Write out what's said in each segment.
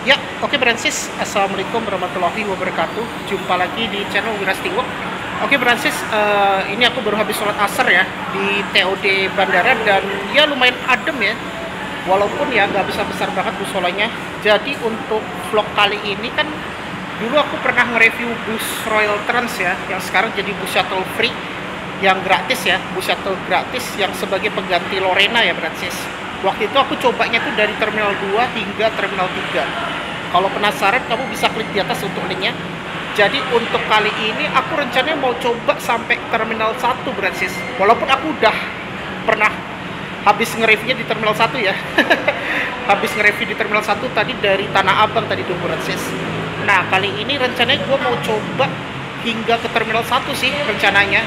Ya, oke Francis. Assalamualaikum warahmatullahi wabarakatuh. Jumpa lagi di channel Wiras Tingwok. Oke Francis, ini aku baru habis sholat asar ya di TOD Bandara dan ya lumayan adem ya. Walaupun ya nggak besar-besar banget musolanya. Jadi untuk vlog kali ini kan dulu aku pernah nge-review bus Royal Trans ya, yang sekarang jadi bus shuttle free, yang gratis ya, bus shuttle gratis yang sebagai pengganti Lorena ya Francis. Waktu itu aku cobanya tuh dari Terminal 2 hingga Terminal 3. Kalau penasaran kamu bisa klik di atas untuk linknya. Jadi untuk kali ini aku rencananya mau coba sampai Terminal 1 Francis. Walaupun aku udah pernah habis nge-reviewnya di Terminal 1 ya. Habis nge-review di Terminal 1 tadi dari Tanah Abang tadi tuh Francis. Nah kali ini rencananya gue mau coba hingga ke Terminal 1 sih rencananya.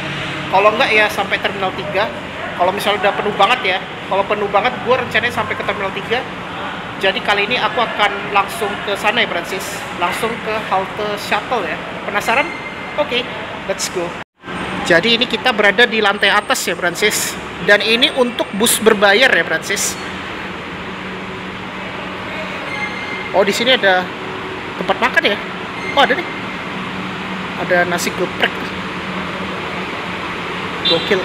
Kalau enggak ya sampai Terminal 3. Kalau misalnya udah penuh banget ya, kalau penuh banget gue rencananya sampai ke Terminal 3. Jadi kali ini aku akan langsung ke sana ya Francis, langsung ke halte shuttle ya. Penasaran? Oke, let's go. Jadi ini kita berada di lantai atas ya Francis, dan ini untuk bus berbayar ya Francis. Oh di sini ada tempat makan ya? Oh ada nih, ada nasi geprek, gokil.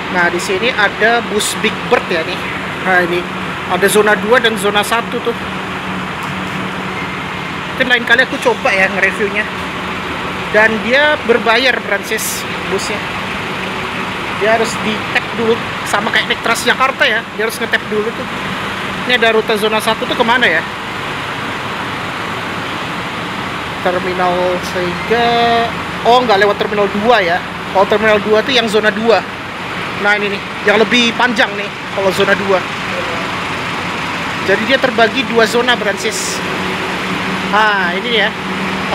Nah, di sini ada bus Big Bird ya nih. Nah, ini ada zona 2 dan zona 1 tuh. Mungkin lain kali aku coba ya nge-reviewnya. Dan dia berbayar Francis busnya. Dia harus di-tap dulu sama kayak naik Transjakarta ya. Dia harus nge-tap dulu tuh. Ini ada rute zona 1 tuh kemana ya? Terminal Sega. Oh, nggak lewat Terminal 2 ya. Kalau Terminal 2 tuh yang zona 2. Nah ini nih, yang lebih panjang nih kalau zona 2. Jadi dia terbagi 2 zona Francis. Nah ini ya,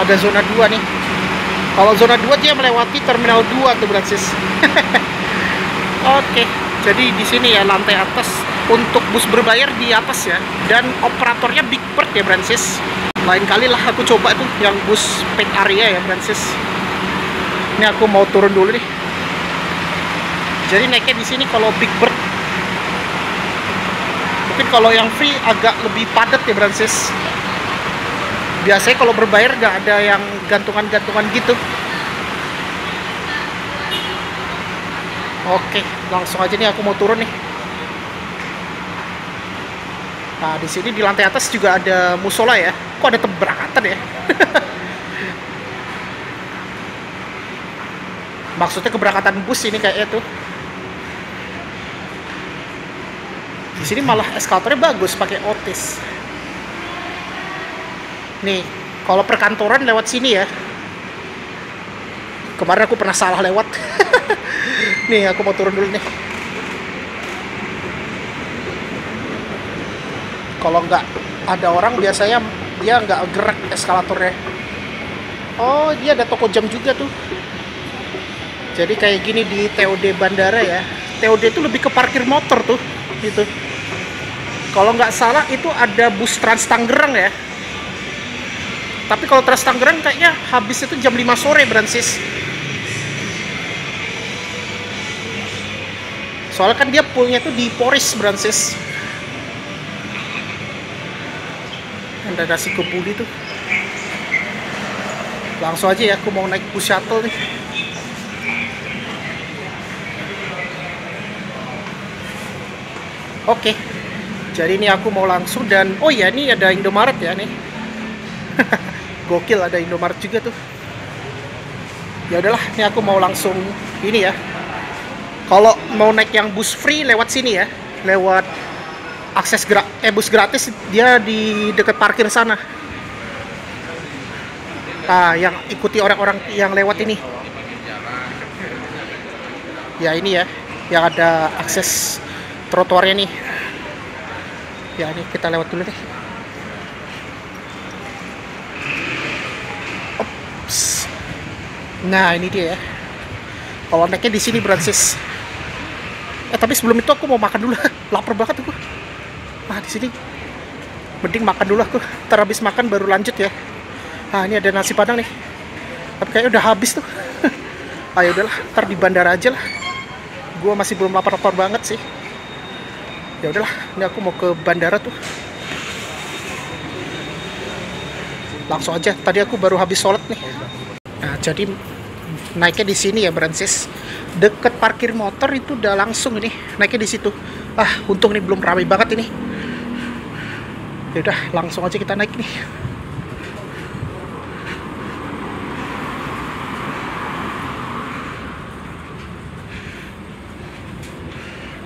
ada zona 2 nih. Kalau zona 2 dia melewati Terminal 2 tuh Francis. Oke, jadi di sini ya lantai atas untuk bus berbayar di atas ya. Dan operatornya Big Bird ya Francis. Lain kali lah aku coba tuh yang bus paid area ya Francis. Ini aku mau turun dulu nih. Jadi naiknya di sini kalau Big Bird. Mungkin kalau yang free agak lebih padat ya Francis. Biasanya kalau berbayar nggak ada yang gantungan-gantungan gitu. Oke, langsung aja nih aku mau turun nih. Nah di sini di lantai atas juga ada musola ya. Kok ada keberangkatan ya? Maksudnya keberangkatan bus ini kayaknya tuh. Di sini malah eskalatornya bagus pakai Otis. Nih, kalau perkantoran lewat sini ya. Kemarin aku pernah salah lewat. Nih, aku mau turun dulu nih. Kalau nggak ada orang biasanya dia nggak gerak eskalatornya. Oh, dia ada toko jam juga tuh. Jadi kayak gini di TOD Bandara ya. TOD itu lebih ke parkir motor tuh, gitu. Kalau nggak salah itu ada bus Trans Tangerang ya. Tapi kalau Trans Tangerang kayaknya habis itu jam 5 sore Francis. Soalnya kan dia punya tuh di Poris Francis. Ada nasi kebuli tuh. Langsung aja ya aku mau naik bus shuttle nih. Oke. Jadi ini aku mau langsung dan oh ya ini ada Indomaret ya nih. Gokil ada Indomaret juga tuh. Ya udahlah, ini aku mau langsung ini ya. Kalau mau naik yang bus free lewat sini ya, lewat akses bus gratis dia di dekat parkir sana. Nah, yang ikuti orang-orang yang lewat ini. Ya ini ya, yang ada akses trotoarnya nih. Ya ini kita lewat dulu deh. Ops. Nah ini dia ya. Kalau naiknya di sini Francis. Tapi sebelum itu aku mau makan dulu. Lapar banget aku. Nah di sini. Mending makan dulu aku. Ntar habis makan baru lanjut ya. Nah ini ada nasi padang nih. Tapi kayaknya udah habis tuh. Ayo udahlah. Ntar di bandara aja lah. Gue masih belum lapar-lapar banget sih. Ya udahlah, ini aku mau ke bandara tuh. Langsung aja. Tadi aku baru habis sholat nih. Nah, jadi naiknya di sini ya, Brancis. Deket parkir motor itu udah langsung ini. Naiknya di situ. Ah, untung nih belum ramai banget ini. Ya udah, langsung aja kita naik nih.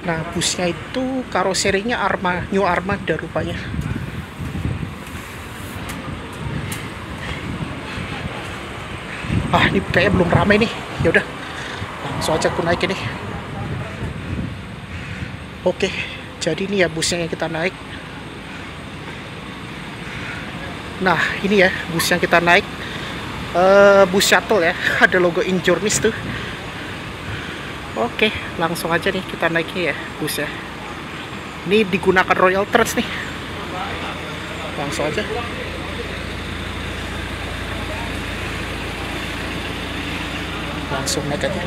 Nah, busnya itu karoserinya New Armada rupanya. Ah, ini kayaknya belum ramai nih. Ya udah, langsung aja aku naik ini. Oke, jadi ini ya busnya yang kita naik. Nah, ini ya bus yang kita naik. Bus shuttle ya, ada logo Injourneys tuh. Oke, langsung aja nih kita naiknya ya bus ya. Ini digunakan Royal Trans nih. Langsung aja. Langsung naik aja.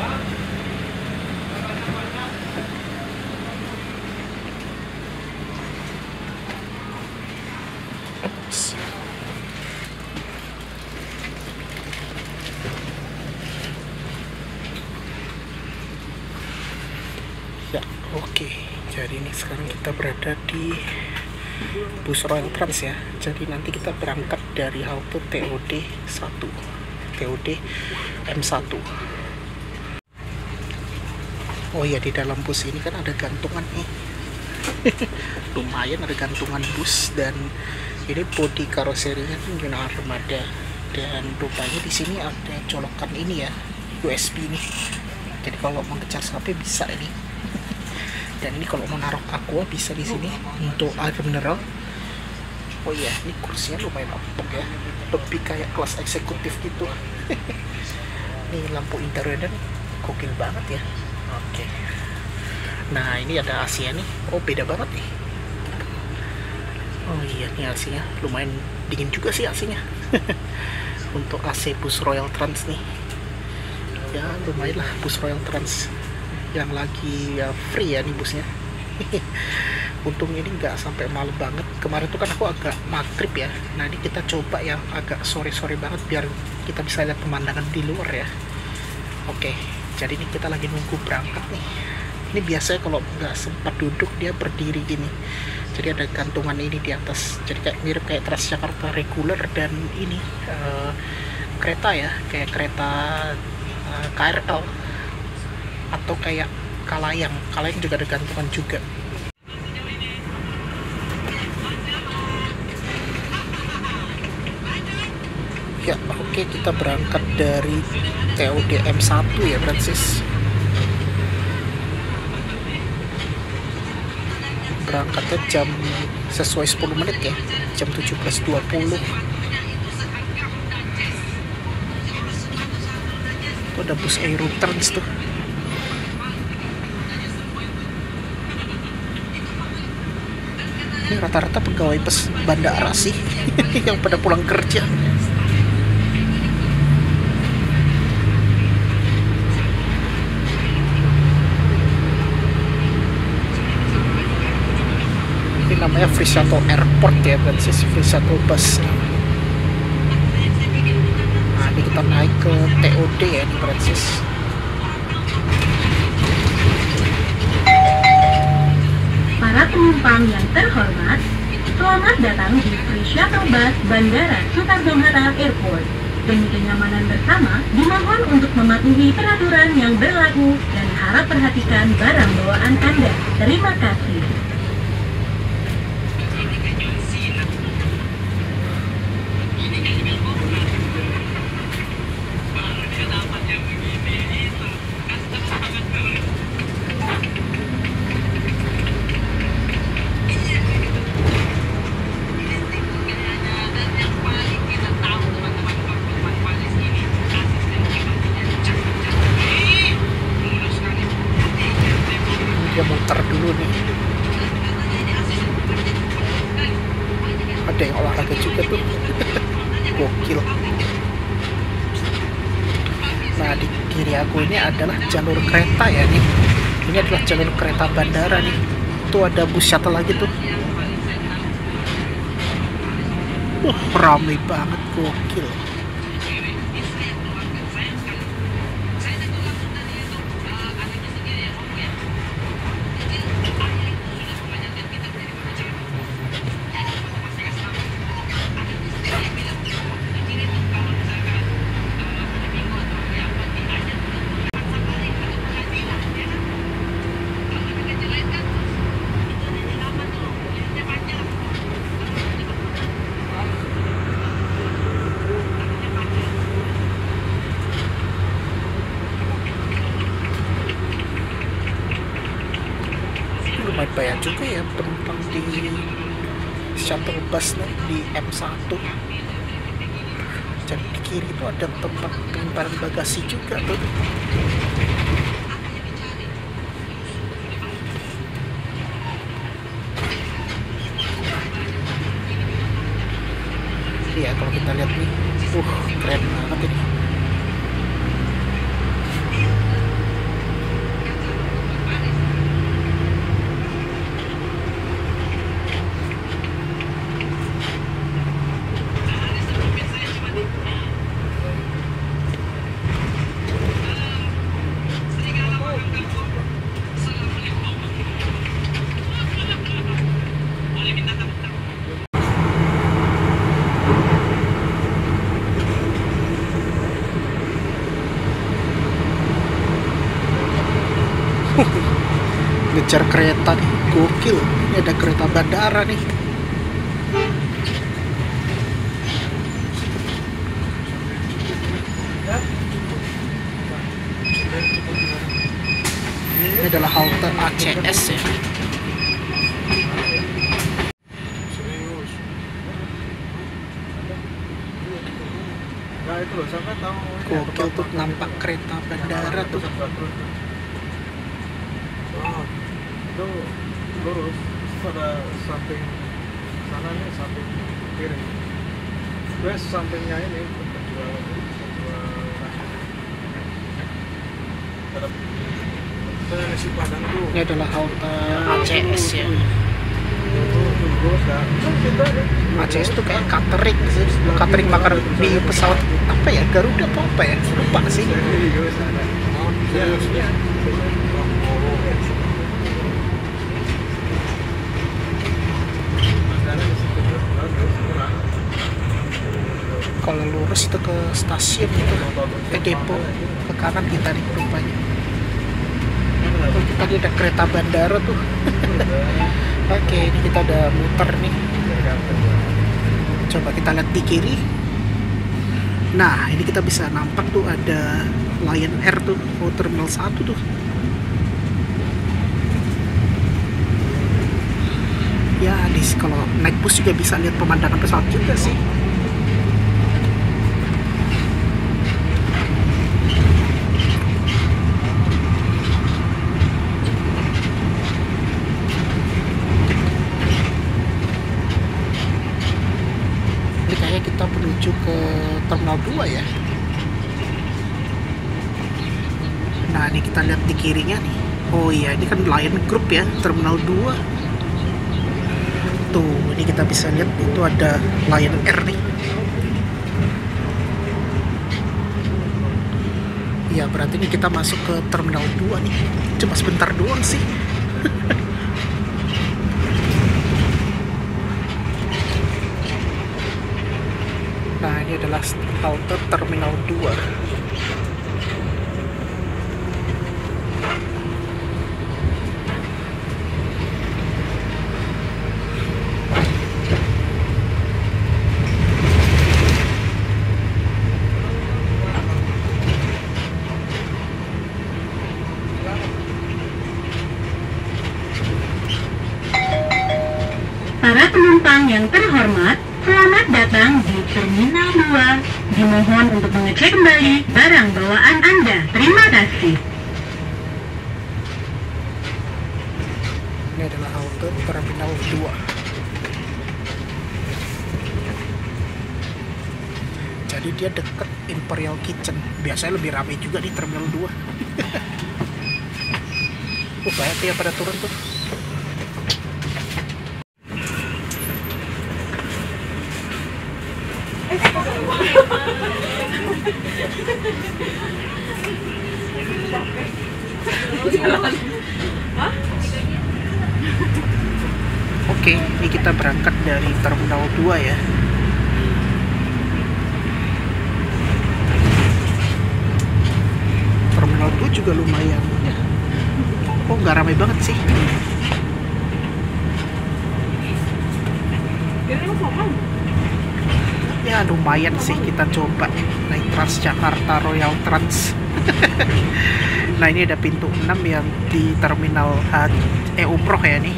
Ya, oke. Jadi ini sekarang kita berada di bus Royal Trans ya. Jadi nanti kita berangkat dari halte TOD 1, TOD M1. Oh ya, di dalam bus ini kan ada gantungan nih. Lumayan ada gantungan bus, dan ini bodi karoserinya kan New Armada, dan rupanya di sini ada colokan ini ya, USB nih. Jadi kalau mau ngecas HP bisa ini. Dan ini kalau mau naruh aqua bisa di sini untuk air mineral. Oh iya, ini kursinya lumayan empuk ya, lebih kayak kelas eksekutif gitu. Nih lampu interiornya gokil banget ya. Oke. Nah, ini ada AC-nya nih. Oh, beda banget nih. Oh iya, nih AC-nya lumayan dingin juga sih AC-nya. Untuk AC bus Royal Trans nih. Ya, lumayan lah bus Royal Trans yang lagi ya free ya nih busnya. Untung ini nggak sampai malam banget. Kemarin tuh kan aku agak maghrib ya. Nah, ini kita coba yang agak sore-sore banget biar kita bisa lihat pemandangan di luar ya. Oke, jadi ini kita lagi nunggu berangkat nih. Ini biasanya kalau nggak sempat duduk dia berdiri gini. Jadi ada gantungan ini di atas. Jadi kayak mirip kayak Transjakarta reguler dan ini kereta ya, kayak kereta KRL atau kayak Kalayang. Kalayang juga ada gantungan juga. Ya, oke, kita berangkat dari TOD M1 ya, Brancis. Berangkatnya jam sesuai 10 menit ya, jam 17.20. Itu ada bus Aerotrans tuh. Ini rata-rata pegawai bandara sih yang pada pulang kerja. Ini namanya Free Shuttle Airport ya, berarti Free Shuttle Bus. Nah, ini kita naik ke TOD ya, di Prancis. Para penumpang yang terhormat, selamat datang di Free Shuttle Bus Bandara Soekarno-Hatta Airport. Demi kenyamanan bersama, dimohon untuk mematuhi peraturan yang berlaku dan harap perhatikan barang bawaan Anda. Terima kasih. Dia muter dulu nih. Ada yang olahraga juga tuh. Gokil. Nah, di kiri aku ini adalah jalur kereta ya nih. Ini adalah jalur kereta bandara nih. Tuh ada bus shuttle lagi tuh. Wah, ramai banget, gokil. Lumayan banyak juga ya penumpang di shuttle bus nih, di M1. Jadi di kiri itu ada tempat penyimpanan bagasi juga tuh. Iya, kalau kita lihat nih, keren banget ini. Ngejar kereta nih, gokil. Ini ada kereta bandara nih. Ini adalah halte ACS ya. Gokil tuh, nampak kereta bandara tuh. Itu lurus pada samping sana nih, samping kiri. Terus sampingnya ini penjual nasi padang tuh. Ini adalah halte ACS ya. ACS tuh kayak catering sih, catering makan di pesawat apa ya, Garuda apa ya, lupa sih. Kalau lurus itu ke stasiun itu, ke depo, ke kanan kita nih rupanya. Oh, kita ada kereta bandara tuh. Oke, ini kita ada muter nih. Coba kita lihat di kiri. Nah, ini kita bisa nampak tuh ada Lion Air tuh, terminal 1 tuh. Ya, kalau naik bus juga bisa lihat pemandangan pesawat juga sih. Kita menuju ke terminal 2 ya. Nah, ini kita lihat di kirinya nih. Oh iya, ini kan Lion Group ya, terminal 2. Tuh, ini kita bisa lihat itu ada Lion Air nih. Ya, berarti ini kita masuk ke terminal 2 nih. Cuma sebentar doang sih. Nah, ini adalah halte terminal 2. Para penumpang yang terhormat, selamat datang di Terminal 2. Dimohon untuk mengecek kembali barang bawaan Anda. Terima kasih. Ini adalah halte Terminal 2. Jadi dia dekat Imperial Kitchen. Biasanya lebih ramai juga di Terminal 2. Banyak ya pada turun tuh. Oke, ini kita berangkat dari Terminal 2 ya. Terminal 2 juga lumayan ya. Oh, nggak ramai banget sih. Ya lumayan sih, kita coba naik Transjakarta Royal Trans. Nah, ini ada pintu 6 yang di terminal umroh ya nih.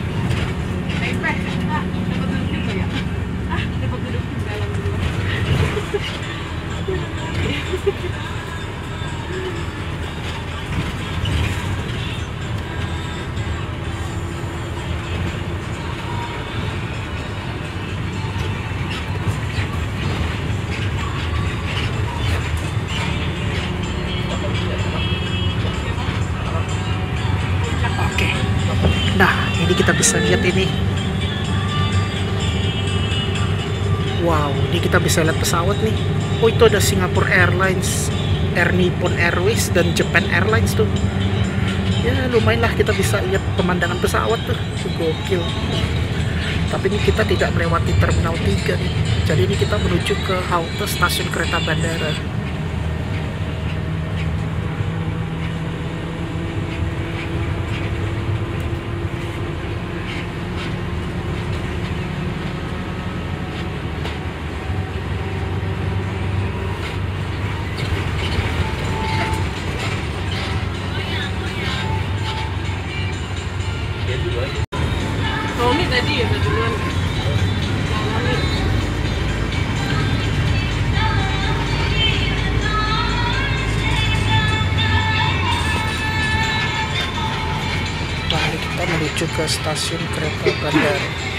Nah, ini kita bisa lihat ini. Wow, ini kita bisa lihat pesawat nih. Oh, itu ada Singapore Airlines, Air Nippon Airways, dan Japan Airlines tuh. Ya, lumayan lah kita bisa lihat pemandangan pesawat tuh. Gokil. Tapi ini kita tidak melewati Terminal 3 nih. Jadi ini kita menuju ke halte stasiun kereta bandara. Romi tadi ya duluan. Lalu kita menuju ke stasiun kereta bandara.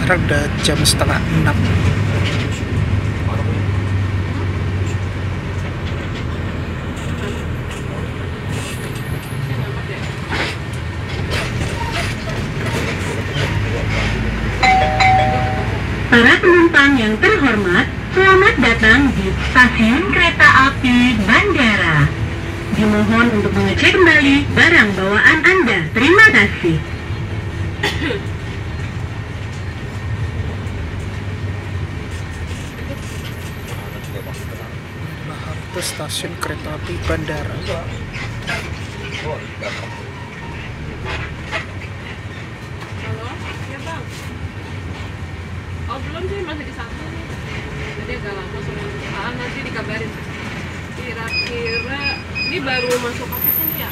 Sekarang udah jam 5:30. Para penumpang yang terhormat, selamat datang di stasiun kereta api bandara. Dimohon untuk mengecek kembali barang bawaan Anda. Terima kasih. Halte stasiun kereta api bandara. Halo, ya bang. Oh belum sih, masih di satu nih. Jadi agak lama soalnya. Nanti dikabarin. Kira-kira ini baru masuk apa sini ya?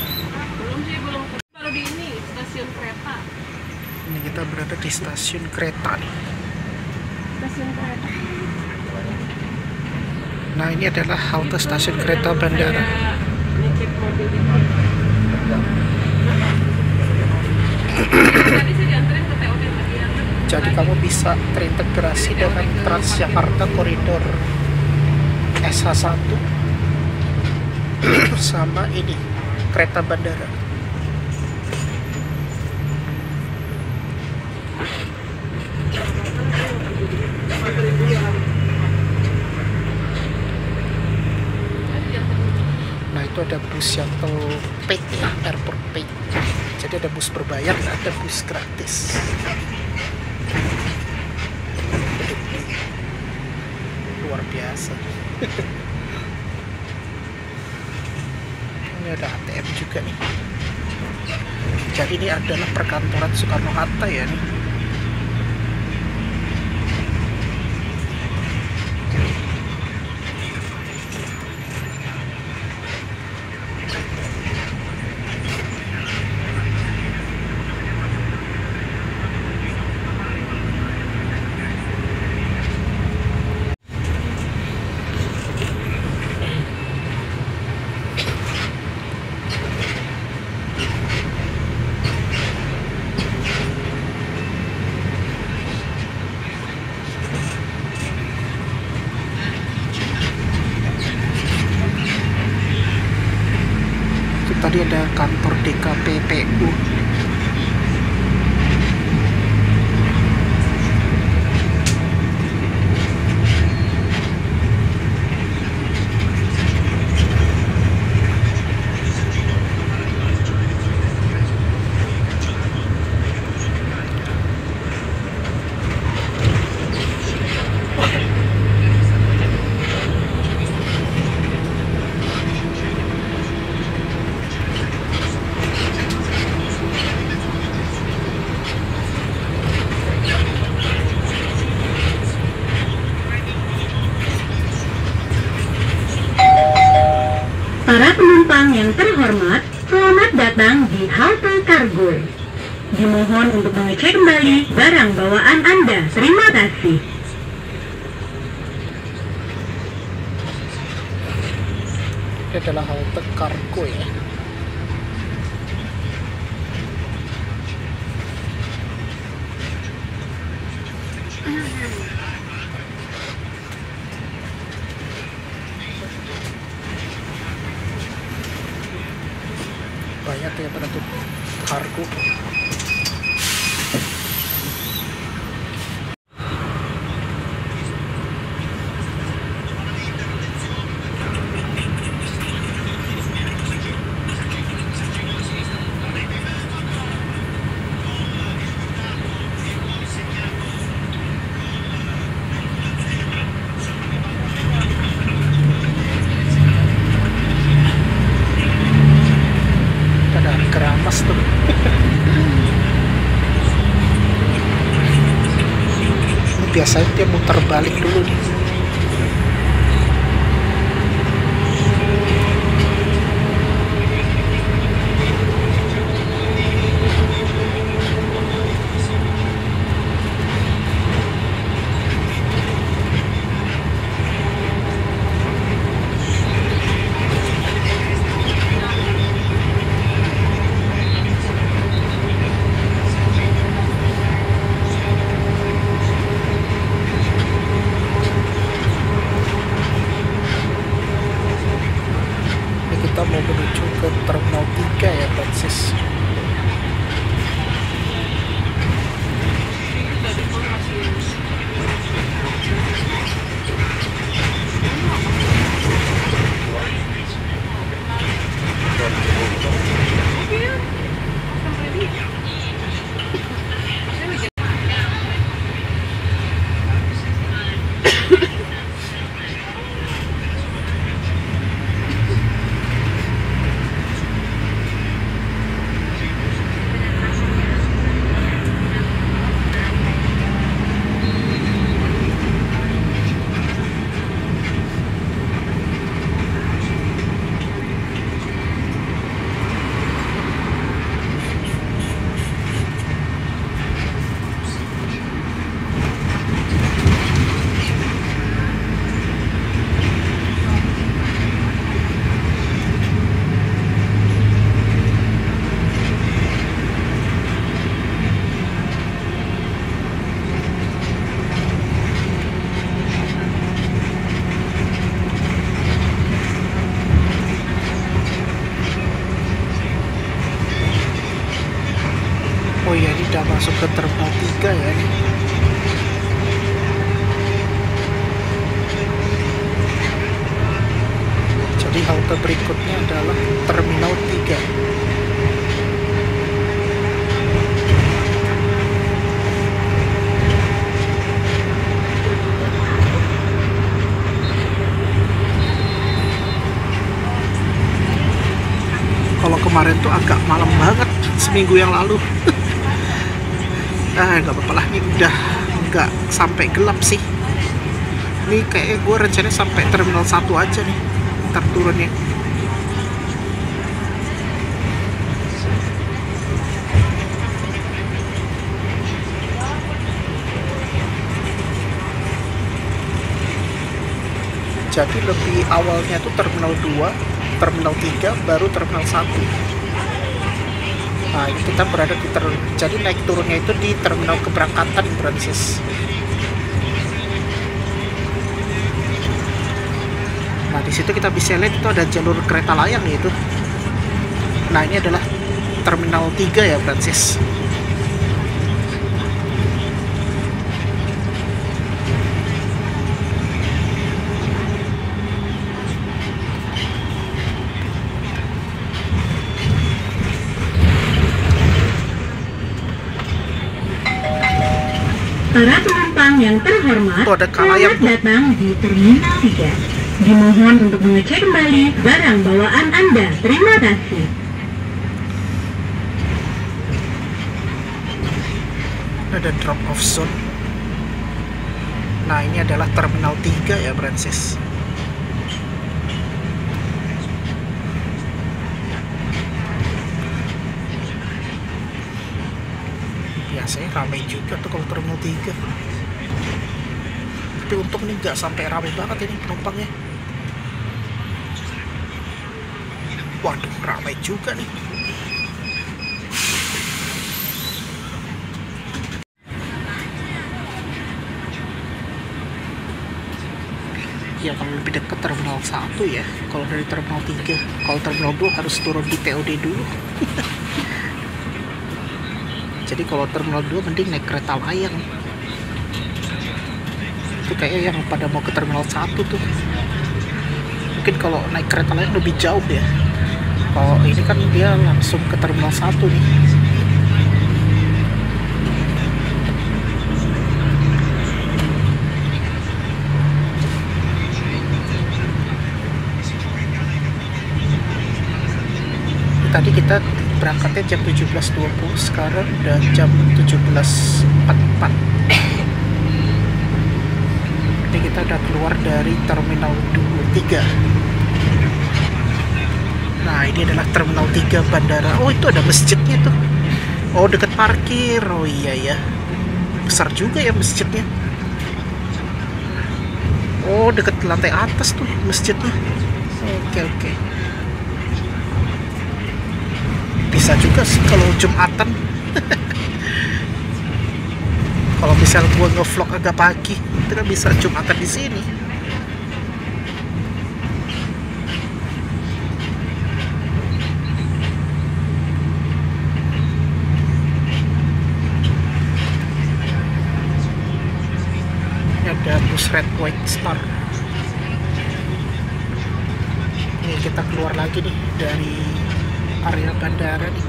Belum sih, belum. Baru di ini stasiun kereta. Ini kita berada di stasiun kereta nih. Stasiun kereta. Nah, ini adalah halte stasiun kereta bandara. Ngecek mobil itu. Tadi saya dianterin ke TOD bagian. Jadi kamu bisa terintegrasi dengan Transjakarta Koridor SH1 sama ini kereta bandara. Nah itu ada bus shuttle paid ya, airport paid. Jadi ada bus berbayar, ada bus gratis. Luar biasa. Ini ada ATM juga nih. Jadi ini adalah perkantoran Soekarno-Hatta ya nih. Tadi ada kantor DKPPU. Para penumpang yang terhormat, selamat datang di halte kargo. Dimohon untuk mengecek kembali barang bawaan Anda. Terima kasih. Ini adalah halte kargo ya. Banyak ya pada tuh kargo. Keramas tuh. Ini biasanya dia muter balik dulu nih. Kita mau menuju ke Terminal 3 ya Francis. Oh iya, ini udah masuk ke Terminal 3 ya. Jadi halte berikutnya adalah Terminal 3. Kalau kemarin tuh agak malam banget, seminggu yang lalu. Nggak apa-apa lah, ini udah nggak sampai gelap sih. Ini kayaknya gue rencananya sampai Terminal 1 aja nih ntar turunnya. Jadi lebih awalnya tuh Terminal 2, Terminal 3, baru Terminal 1. Nah, ini kita berada di jadi naik turunnya itu di terminal keberangkatan Brancis. Nah, di situ kita bisa lihat itu ada jalur kereta layang itu. Nah, ini adalah Terminal 3 ya, Brancis. Para penumpang yang terhormat, Tuh ada kalayang selamat datang di Terminal 3. Dimohon untuk mengecek kembali barang bawaan Anda. Terima kasih. Ada drop off zone. Nah, ini adalah Terminal 3 ya, Brancis. Biasanya ramai juga tuh kalau Terminal 3. Tapi untung ini nggak sampai ramai banget ini penumpangnya. Waduh, ramai juga nih. Ya, kalau lebih dekat Terminal 1 ya, kalau dari Terminal 3. Kalau Terminal 2 harus turun di TOD dulu. Jadi kalau Terminal 2 mending naik kereta layang. Itu kayaknya yang pada mau ke Terminal 1 tuh. Mungkin kalau naik kereta layang lebih jauh ya. Kalau ini kan dia langsung ke Terminal 1 nih. Tadi kita berangkatnya jam 17.20, sekarang udah jam 17.44. Ini kita udah keluar dari Terminal 3. Nah, ini adalah Terminal 3 bandara. Oh, itu ada masjidnya tuh. Oh, deket parkir. Oh iya ya, besar juga ya masjidnya. Oh, deket lantai atas tuh masjidnya. Oke. Bisa juga sih kalau Jumatan. Kalau misal gua ngevlog agak pagi, itu kan bisa Jumatan di sini. Ini ada bus Red White Star. Ini kita keluar lagi nih dari area bandara nih.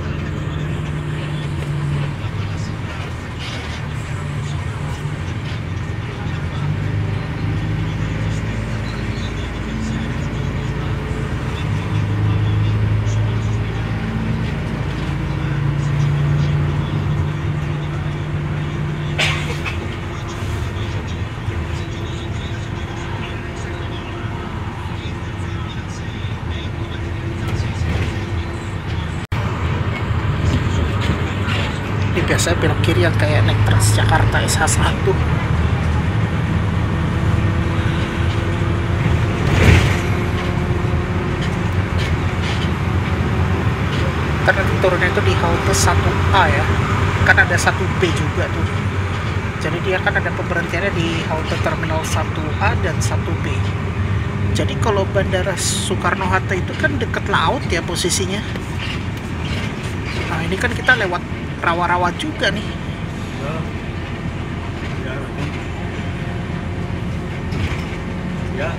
Biasanya belok kiri yang kayak naik Transjakarta SH1. Karena turunnya itu di halte 1A ya, kan ada 1B juga tuh. Jadi dia kan ada pemberhentiannya di halte Terminal 1A dan 1B. Jadi kalau Bandara Soekarno-Hatta itu kan deket laut ya posisinya. Nah, ini kan kita lewat rawa-rawa juga nih. Ya.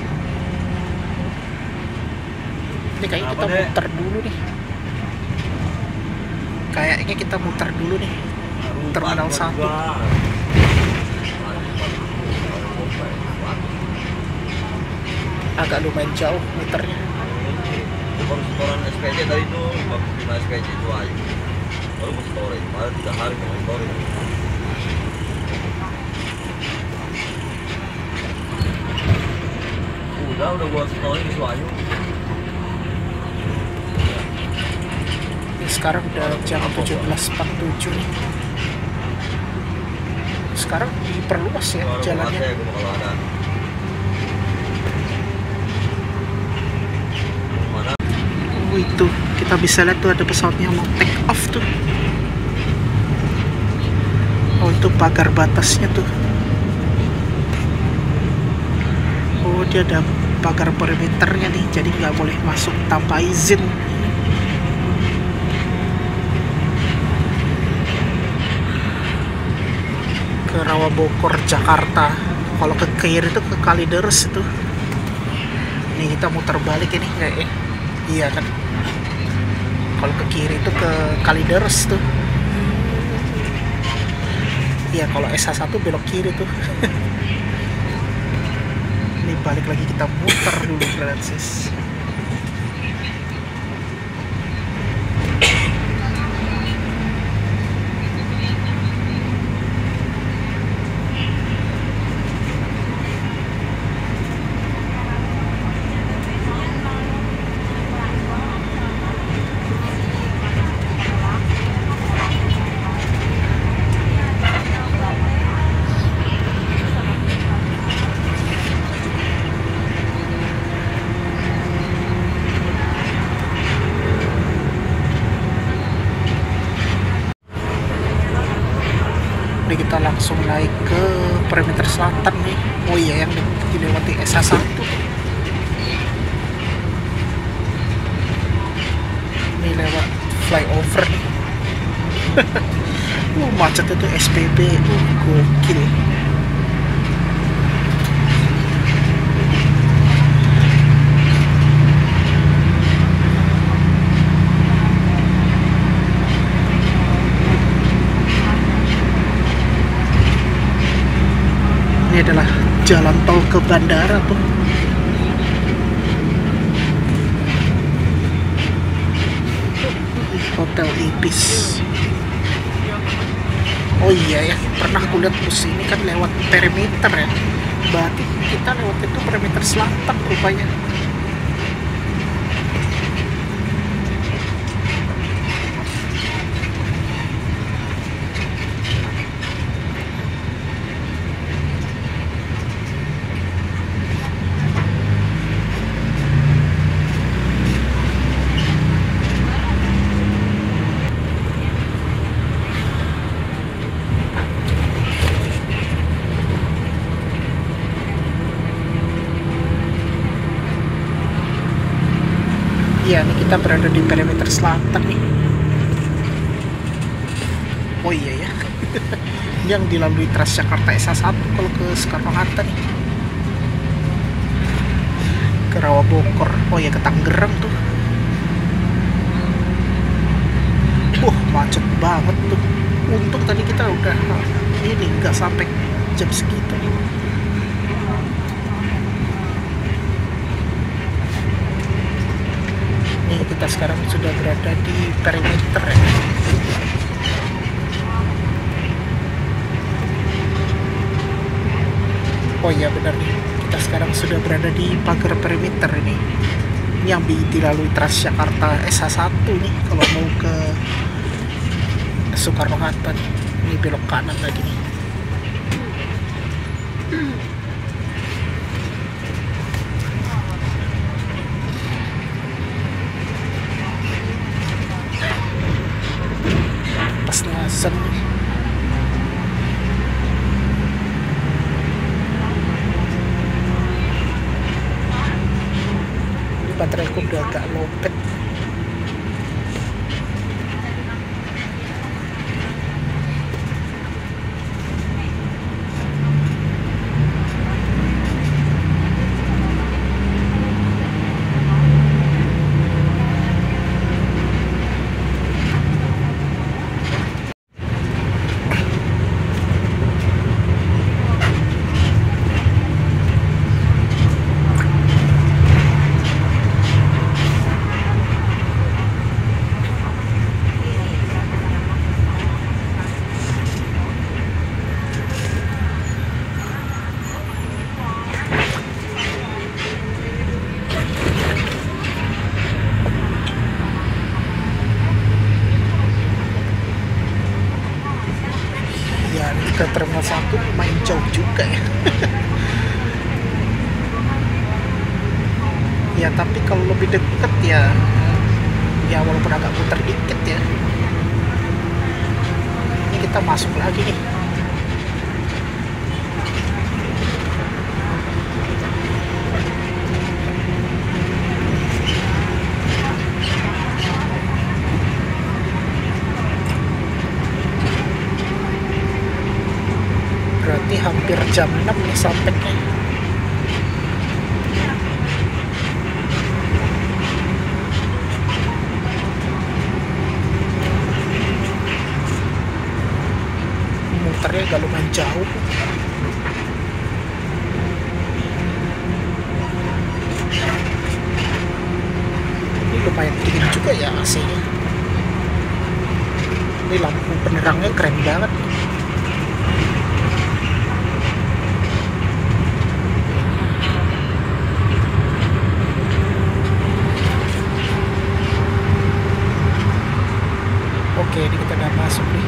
Ini kayaknya kita muter dulu nih. Kayaknya kita muter dulu nih. Terminal 1. Agak lumayan jauh muternya. Baru setoran SPJ tadi itu 55 SPJ itu aja. Baru mau setoran, malah 3 hari mau setoran. Udah buat setoran di Suayu. Sekarang udah jam 17.47 nih. Sekarang diperluas ya jalannya. Kalau ada. Itu kita bisa lihat tuh ada pesawatnya mau take off tuh. Oh, itu pagar batasnya tuh. Oh, dia ada pagar perimeternya nih, jadi nggak boleh masuk tanpa izin. Ke Rawabokor, Jakarta. Kalau ke kiri itu ke Kalideres itu. Nih kita muter balik ini kayak iya kan. Kalau ke kiri itu ke Kalideres tuh. Iya, kalau SH1 belok kiri tuh. Ini balik lagi kita muter dulu, Francis. Ini kita langsung naik ke perimeter selatan nih. Oh iya, yang dilewati SH1. Ini lewat flyover nih. Macetnya tuh SPB. Gokil. Ini adalah jalan tol ke bandara tuh. Hotel Ibis. Oh iya ya, pernah aku lihat bus ini kan lewat perimeter ya. Berarti kita lewat itu perimeter selatan rupanya. Iya, nih kita berada di perimeter selatan nih. Oh iya ya. Ini yang dilalui Transjakarta SH1 kalau ke Soekarno-Hatta nih. Ke Rawabokor. Oh iya, ke Tangerang tuh. Macet banget tuh. Untung tadi kita udah ini nggak sampai jam segitu nih. Kita sekarang sudah berada di perimeter ya. Oh iya benar nih, kita sekarang sudah berada di pagar perimeter ini. Ini yang dilalui Transjakarta SH1 nih kalau mau ke Soekarno-Hatta nih. Ini belok kanan lagi nih. Sen. Ini bateraiku udah agak lopet. ke Terminal 1 main jauh juga ya. Ya tapi kalau lebih deket ya walaupun agak muter dikit ya. Ini kita masuk lagi nih. Berarti hampir jam 6 nih sampainya. Muternya agak lumayan jauh. Ini lumayan dingin juga ya AC-nya. Ini lampu penerangnya keren banget. Oke, ini kita udah masuk nih.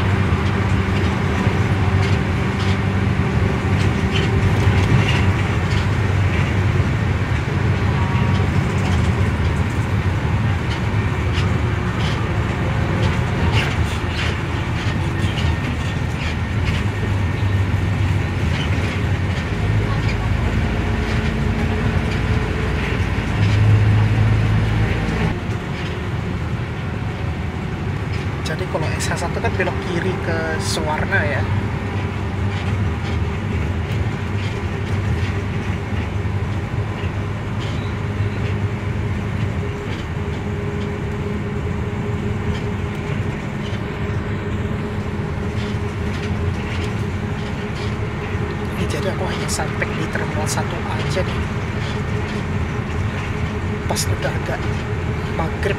Jadi kalau SH1 kan belok kiri ke Suwarna ya. Ini jadi aku hanya sampai di Terminal 1 aja nih. Pas udah agak maghrib.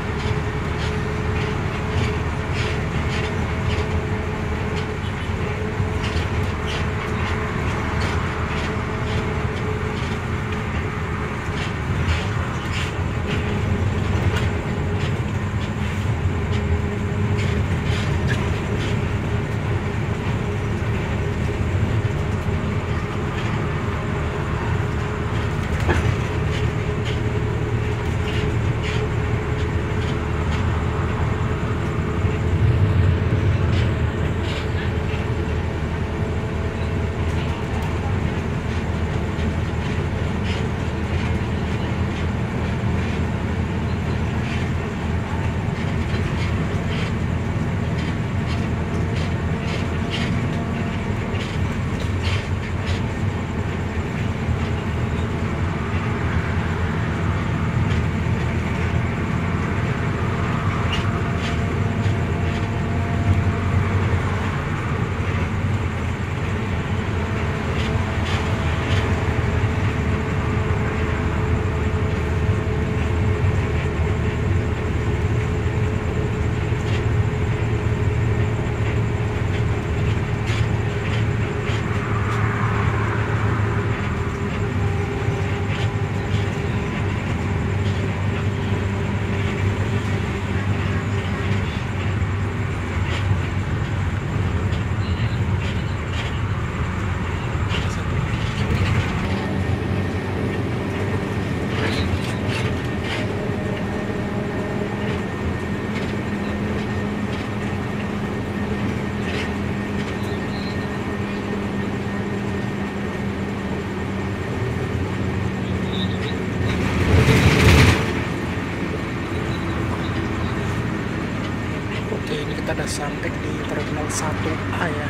Kita udah sampai di Terminal 1A ya.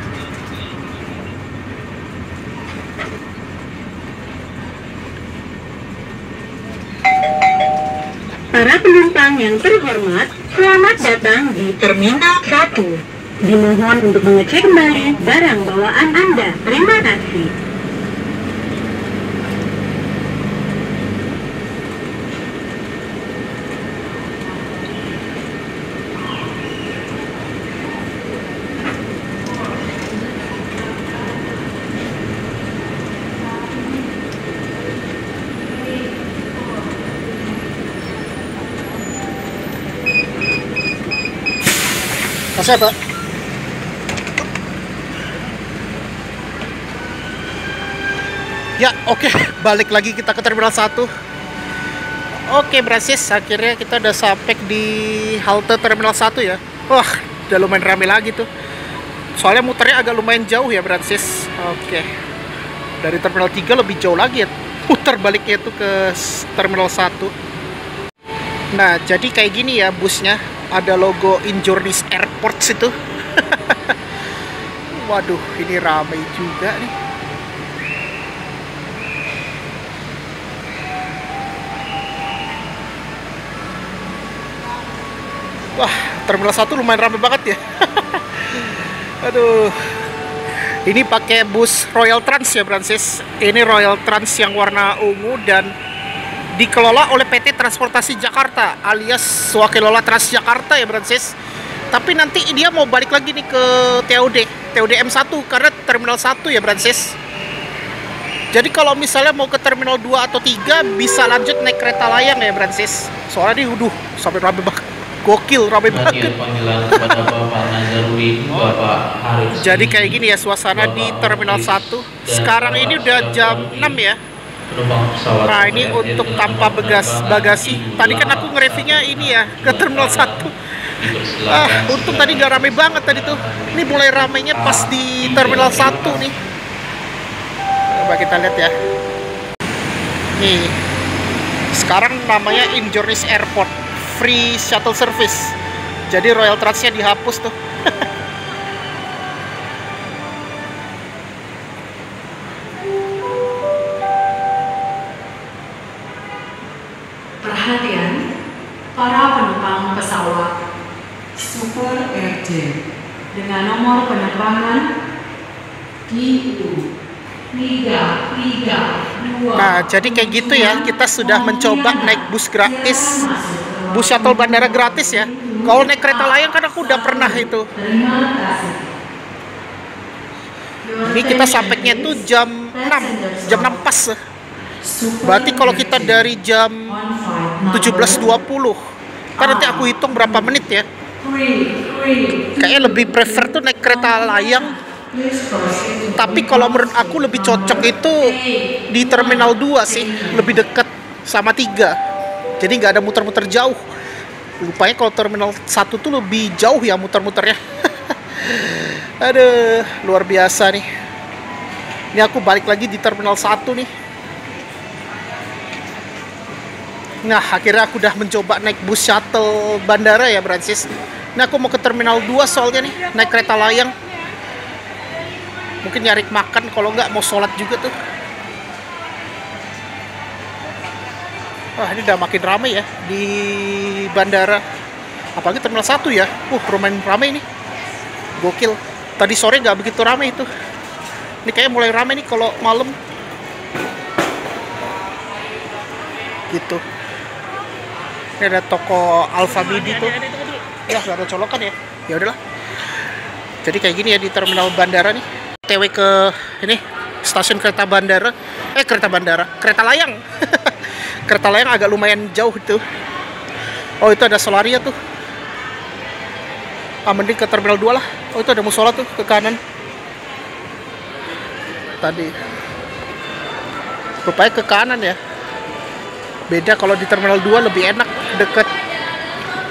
Para penumpang yang terhormat, selamat datang di Terminal 1. Dimohon untuk mengecek kembali barang bawaan Anda. Terima kasih. Kasih Pak. Ya, oke, balik lagi kita ke Terminal 1. Oke, Brancis, akhirnya kita udah sampai di halte Terminal 1 ya. Wah, udah lumayan rame lagi tuh. Soalnya muternya agak lumayan jauh ya, Brancis. Oke. Dari Terminal 3 lebih jauh lagi ya. Putar baliknya tuh ke Terminal 1. Nah, jadi kayak gini ya busnya. Ada logo Injourneys Airport situ. Waduh, ini ramai juga nih. Wah, Terminal 1 lumayan ramai banget ya. Aduh. Ini pakai bus Royal Trans ya, Brancis. Ini Royal Trans yang warna ungu dan dikelola oleh PT Transportasi Jakarta alias Swakelola Transjakarta ya, Brancis. Tapi nanti dia mau balik lagi nih ke TOD M1 karena Terminal 1 ya, Brancis. Jadi kalau misalnya mau ke Terminal 2 atau 3 bisa lanjut naik kereta layang ya, Brancis. Soalnya ini sampai rame banget. Gokil, rame banget. Jadi kayak gini ya suasana di Terminal 1. Sekarang ini udah jam 6 ya. Nah, ini untuk tanpa bagasi. Tadi kan aku nge-reviewnya ini ya ke Terminal 1. Untung tadi gak rame banget tadi tuh. Ini mulai ramenya pas di Terminal 1 nih. Coba kita lihat ya. Nih. Sekarang namanya Injourneys Airport. Free shuttle service. Jadi Royal Transnya dihapus tuh. Perhatian para penumpang pesawat Super RJ dengan nomor penerbangan DU 332. Nah, jadi kayak gitu ya, kita sudah mencoba naik bus gratis, bus shuttle bandara gratis ya. Kalau naik kereta layang kan aku udah pernah itu. Terima kasih. Ini kita sampainya tuh jam 6 pas. Berarti kalau kita dari jam 17.20, kan nanti aku hitung berapa menit ya. Kayaknya lebih prefer tuh naik kereta layang. Tapi kalau menurut aku lebih cocok itu di Terminal 2 sih, lebih dekat sama 3. Jadi nggak ada muter-muter jauh. Rupanya kalau Terminal 1 tuh lebih jauh ya muter-muternya. Aduh, luar biasa nih. Ini aku balik lagi di Terminal 1 nih. Nah, akhirnya aku udah mencoba naik bus shuttle bandara ya, Brancis. Nah, aku mau ke Terminal 2 soalnya nih, naik kereta layang. Mungkin nyari makan, kalau nggak mau sholat juga tuh. Wah, ini udah makin ramai ya di bandara. Apalagi Terminal 1 ya. Lumayan ramai ini. Gokil. Tadi sore nggak begitu ramai itu. Ini kayaknya mulai ramai nih kalau malam. Gitu. Ini ada toko Alfamidi tuh. Ya, nggak ada colokan ya. Ya udahlah. Jadi kayak gini ya di terminal bandara nih. TW ke ini stasiun kereta bandara. Kereta layang. Kereta layang agak lumayan jauh itu. Oh, itu ada Solaria tuh. Mending ke Terminal 2 lah. Oh, itu ada musola tuh ke kanan. Tadi. Rupanya ke kanan ya. Beda kalau di Terminal 2 lebih enak,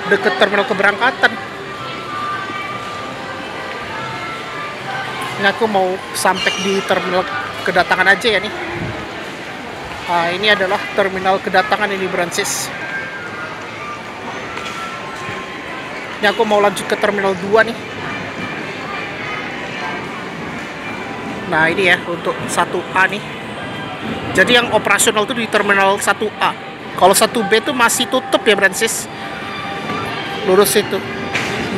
deket terminal keberangkatan. Ini aku mau sampai di terminal kedatangan aja ya nih. Nah, ini adalah terminal kedatangan ini, Brancis. Ini aku mau lanjut ke Terminal 2 nih. Nah, ini ya untuk 1A nih. Jadi yang operasional itu di Terminal 1A. Kalau 1B itu masih tutup ya, Brancis. Lurus itu.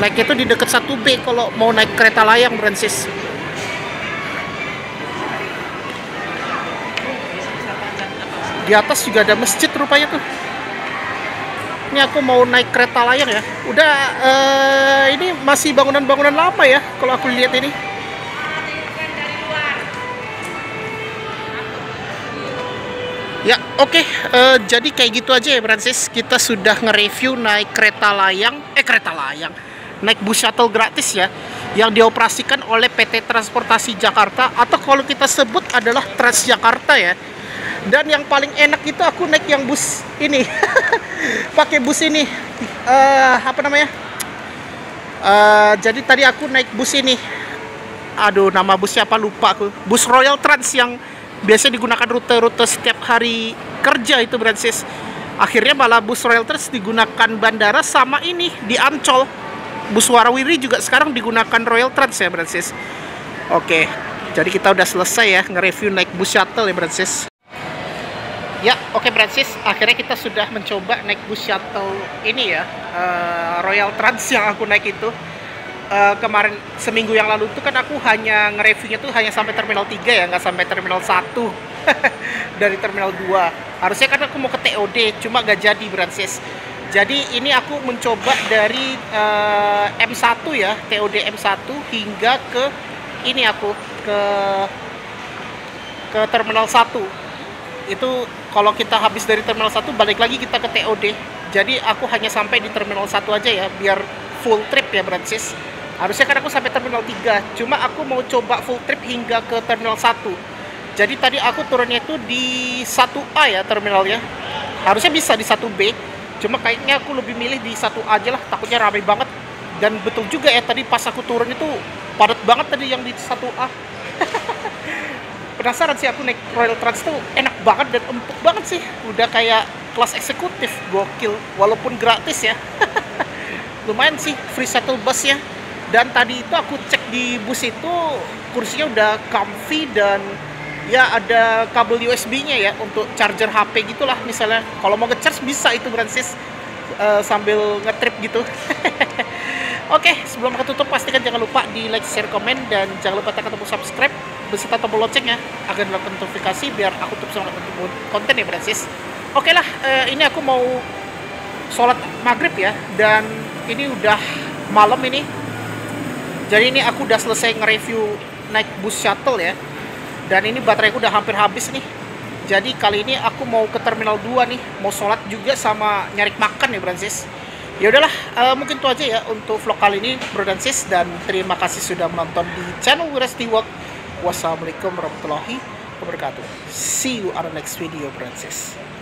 Naiknya itu di dekat 1B kalau mau naik kereta layang, Brancis. Di atas juga ada masjid rupanya tuh. Ini aku mau naik kereta layang ya. Udah ini masih bangunan-bangunan lama ya kalau aku lihat ini. Ya, oke. Jadi kayak gitu aja ya, Brancis. Kita sudah nge-review naik kereta layang. Naik bus shuttle gratis ya. yang dioperasikan oleh PT Transportasi Jakarta, atau kalau kita sebut adalah Transjakarta ya. Dan yang paling enak itu aku naik yang bus ini. Pakai bus ini, apa namanya, jadi tadi aku naik bus ini, aduh nama busnya apa lupa aku, bus Royal Trans yang biasa digunakan rute-rute setiap hari kerja itu Brancis. Akhirnya malah bus Royal Trans digunakan bandara sama ini di Ancol. Bus Warawiri juga sekarang digunakan Royal Trans ya Brancis. Oke, jadi kita udah selesai ya nge-review naik bus shuttle ya Brancis. Ya, oke Brancis, akhirnya kita sudah mencoba naik bus shuttle ini ya, Royal Trans yang aku naik itu. Kemarin seminggu yang lalu tuh kan aku hanya nge-reviewnya tuh hanya sampai terminal 3 ya, nggak sampai terminal 1 dari terminal 2. Harusnya kan aku mau ke TOD, cuma gak jadi Brancis. Jadi ini aku mencoba dari M1 ya, TOD M1 hingga ke ini aku ke terminal 1. Itu kalau kita habis dari terminal 1 balik lagi kita ke TOD. Jadi aku hanya sampai di terminal 1 aja ya, biar full trip ya Brancis. Harusnya kan aku sampai terminal 3, cuma aku mau coba full trip hingga ke terminal 1. Jadi tadi aku turunnya itu di 1A ya terminalnya. Harusnya bisa di 1B. Cuma kayaknya aku lebih milih di 1A aja lah, takutnya ramai banget. Dan betul juga ya, tadi pas aku turun itu padat banget tadi yang di 1A. Penasaran sih aku naik Royal Trans tuh enak banget dan empuk banget sih. Udah kayak kelas eksekutif, gokil. Walaupun gratis ya. Lumayan sih, free shuttle bus ya. Dan tadi itu aku cek di bus itu, kursinya udah comfy dan ya ada kabel USB-nya ya untuk charger HP gitulah misalnya. Kalau mau nge-charge bisa itu Brancis, sambil nge-trip gitu. Oke, sebelum aku tutup pastikan jangan lupa di like, share, komen, dan jangan lupa tekan tombol subscribe beserta tombol loncengnya agar dapat notifikasi biar aku terus melakukan konten ya Brancis. Oke lah, ini aku mau sholat maghrib ya, dan ini udah malam ini. Jadi ini aku udah selesai nge-review naik bus shuttle ya. Dan ini bateraiku udah hampir habis nih. Jadi kali ini aku mau ke terminal 2 nih, mau sholat juga sama nyari makan ya Brancis. Ya udahlah, mungkin itu aja ya untuk vlog kali ini Bro dan Sis, dan terima kasih sudah menonton di channel Wirastingwalk. Wassalamualaikum warahmatullahi wabarakatuh. See you on the next video Brancis.